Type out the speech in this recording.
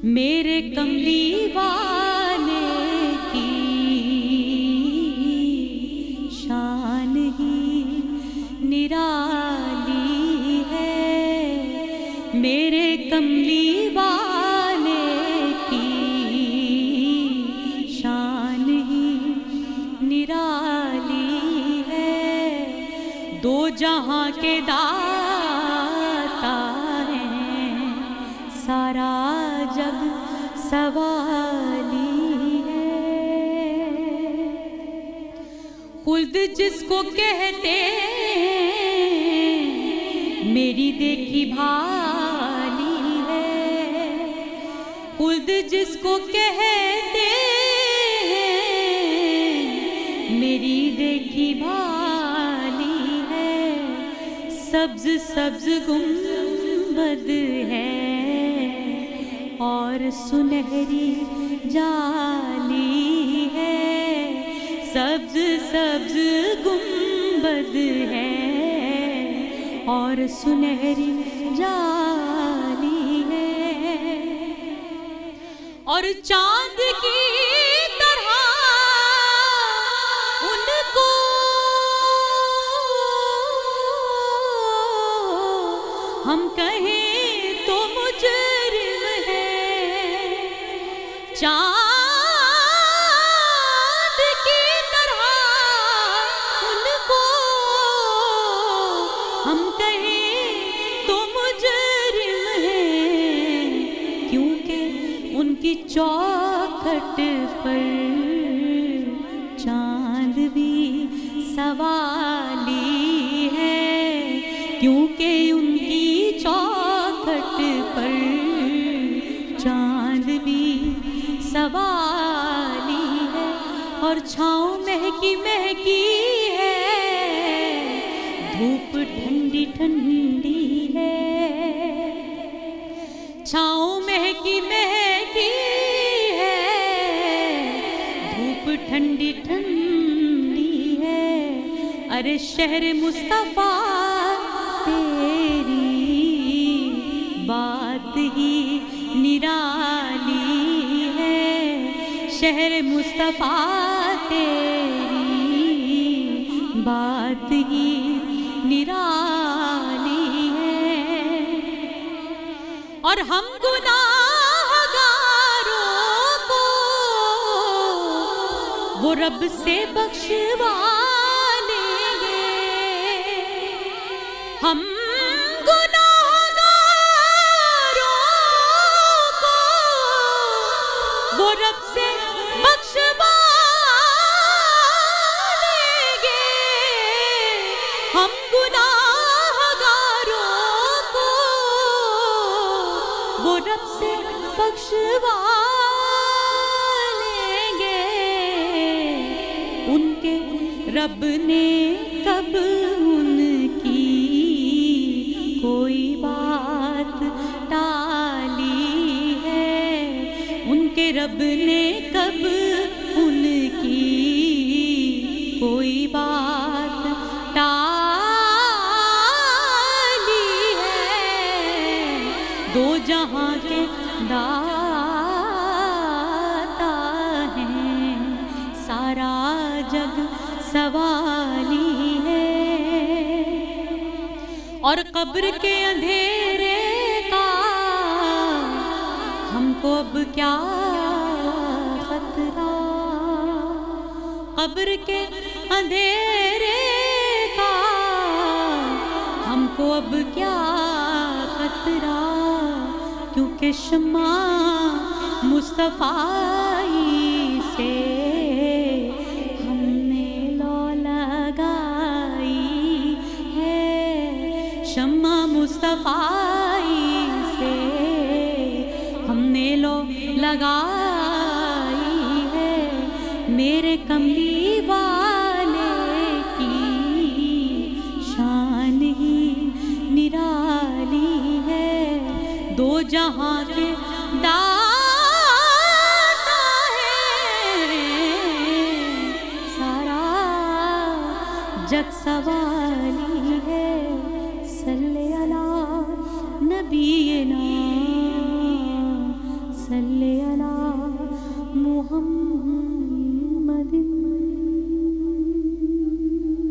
میرے کملی والے کی شان ہی نرالی ہے، میرے کملی والے کی شان ہی نرالی ہے، دو جہاں کے داتا ہیں، سارا جگ سوالی ہے، خلد جس کو کہتے میری دیکھی بھالی ہے، خلد جس کو کہتے میری دیکھی بھالی ہے، سبز سبز گنبد ہے اور سنہری جالی ہے، سبز سبز گنبد ہے اور سنہری جالی ہے، اور چاند کی طرح ان کو ہم کہیں تو مجرم ہے، چاند کی طرح ان کو ہم کہیں تو مجرم ہے، کیونکہ ان کی چوکھٹ پر چاند بھی سوالی ہے، کیونکہ ان کی چوکھٹ پر چاند بھی سوالی ہے، اور چھاؤں مہکی مہکی ہے، دھوپ ٹھنڈی ٹھنڈی ہے، چھاؤں مہکی مہکی ہے، دھوپ ٹھنڈی ٹھنڈی ہے، ارے شہر مصطفیٰ تیری بات ہی نرالی ہے، شہر مصطفیٰ تیری بات ہی نرالی ہے، اور ہم گناہگاروں کو وہ رب سے بخشوا لیں گے، ہم گناہگاروں کو وہ رب سے بخشوا لیں گے، ہم گناہگاروں کو وہ رب سے بخشوا لیں گے، ان کے رب نے کب ان کی کوئی بات ٹالی ہے، ان کے رب نے کب ان کی کوئی بات ٹالی ہے، دو جہاں کے داتا ہیں، سارا جگ سوالی ہے، اور قبر کے اندھیرے کا ہم کو اب کیا خطرہ، قبر کے اندھیرے کا ہم کو اب کیا خطرہ، کیونکہ شمع مصطفیٰ سے ہم نے لو لگائی ہے، شمع مصطفیٰ سے ہم نے لو لگائی ہے، میرے کملی والے کی شان ہی نرالی ہے، دو جہاں کے داتا ہے، سارا جگ سوالی ہے، صلی اللہ نبینا صل علی محمد